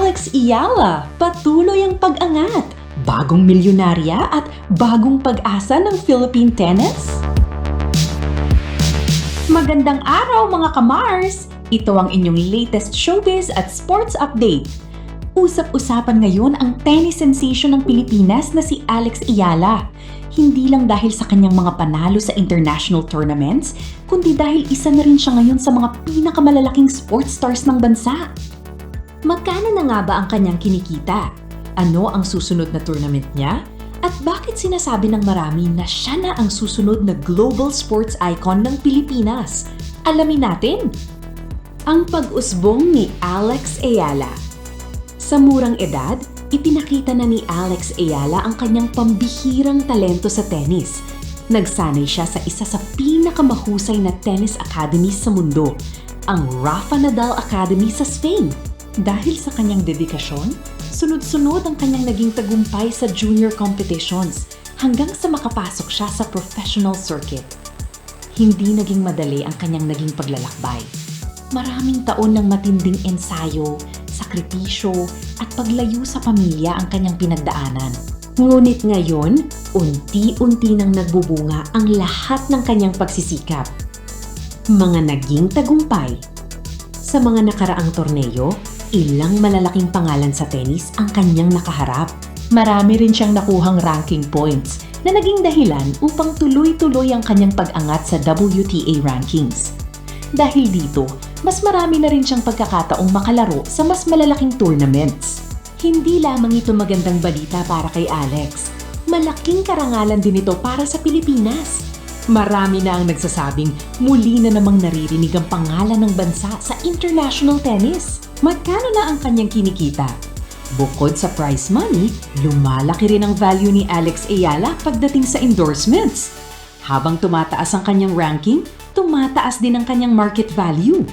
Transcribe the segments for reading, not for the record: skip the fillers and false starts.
Alex Ayala, patuloy ang pag-angat. Bagong milyonarya at bagong pag-asa ng Philippine tennis? Magandang araw mga kamars! Ito ang inyong latest showbiz at sports update. Usap-usapan ngayon ang tennis sensation ng Pilipinas na si Alex Ayala. Hindi lang dahil sa kanyang mga panalo sa international tournaments, kundi dahil isa na rin siya ngayon sa mga pinakamalalaking sports stars ng bansa. Magkano na nga ba ang kanyang kinikita? Ano ang susunod na tournament niya? At bakit sinasabi ng marami na siya na ang susunod na global sports icon ng Pilipinas? Alamin natin! Ang pag-usbong ni Alex Ayala. Sa murang edad, ipinakita na ni Alex Ayala ang kanyang pambihirang talento sa tennis. Nagsanay siya sa isa sa pinakamahusay na tennis academies sa mundo, ang Rafa Nadal Academy sa Spain. Dahil sa kanyang dedikasyon, sunod-sunod ang kanyang naging tagumpay sa junior competitions hanggang sa makapasok siya sa professional circuit. Hindi naging madali ang kanyang naging paglalakbay. Maraming taon ng matinding ensayo, sakripisyo at paglayo sa pamilya ang kanyang pinagdaanan. Ngunit ngayon, unti-unti nang nagbubunga ang lahat ng kanyang pagsisikap. Mga naging tagumpay. Sa mga nakaraang torneo, ilang malalaking pangalan sa tennis ang kanyang nakaharap. Marami rin siyang nakuhang ranking points na naging dahilan upang tuloy-tuloy ang kanyang pag-angat sa WTA rankings. Dahil dito, mas marami na rin siyang pagkakataong makalaro sa mas malalaking tournaments. Hindi lamang ito magandang balita para kay Alex. Malaking karangalan din ito para sa Pilipinas. Marami na ang nagsasabing muli na namang naririnig ang pangalan ng bansa sa international tennis. Magkano na ang kanyang kinikita? Bukod sa prize money, lumalaki rin ang value ni Alex Ayala pagdating sa endorsements. Habang tumataas ang kanyang ranking, tumataas din ang kanyang market value.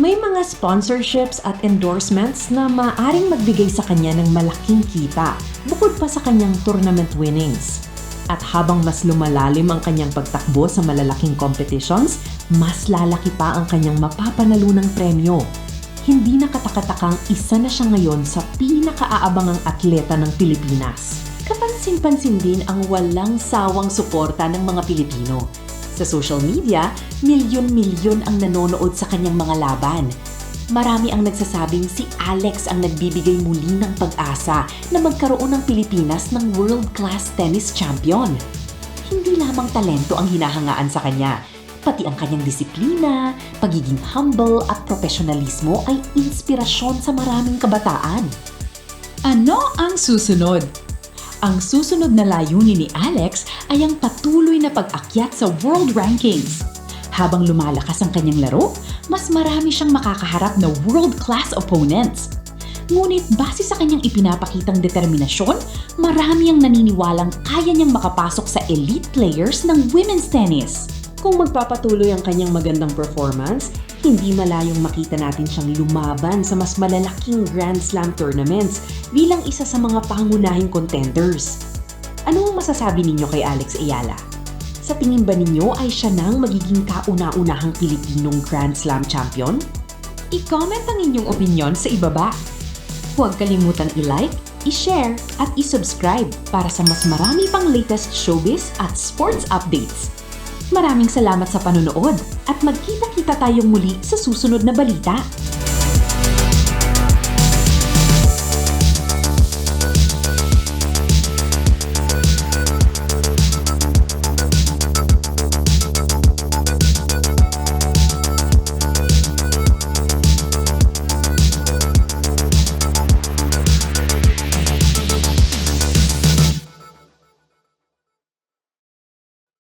May mga sponsorships at endorsements na maaring magbigay sa kanya ng malaking kita bukod pa sa kanyang tournament winnings. At habang mas lumalalim ang kanyang pagtakbo sa malalaking competitions, mas lalaki pa ang kanyang mapapanalunang premyo. Hindi nakatakatakang isa na siya ngayon sa pinakaaabangang atleta ng Pilipinas. Kapansin-pansin din ang walang sawang suporta ng mga Pilipino. Sa social media, milyon-milyon ang nanonood sa kanyang mga laban. Marami ang nagsasabing si Alex ang nagbibigay muli ng pag-asa na magkaroon ng Pilipinas ng world-class tennis champion. Hindi lamang talento ang hinahangaan sa kanya, pati ang kanyang disiplina, pagiging humble at profesionalismo ay inspirasyon sa maraming kabataan. Ano ang susunod? Ang susunod na layunin ni Alex ay ang patuloy na pag-akyat sa world rankings. Habang lumalakas ang kanyang laro, mas marami siyang makakaharap na world-class opponents. Ngunit base sa kanyang ipinapakitang determinasyon, marami ang naniniwalang kaya niyang makapasok sa elite players ng women's tennis. Kung magpapatuloy ang kanyang magandang performance, hindi malayong makita natin siyang lumaban sa mas malalaking Grand Slam tournaments bilang isa sa mga pangunahing contenders. Ano ang masasabi ninyo kay Alex Ayala? Sa tingin ba ninyo ay siya nang magiging kauna-unahang Pilipinong Grand Slam champion? I-comment ang inyong opinion sa ibaba. Huwag kalimutang i-like, i-share at i-subscribe para sa mas marami pang latest showbiz at sports updates. Maraming salamat sa panonood at magkita-kita tayong muli sa susunod na balita.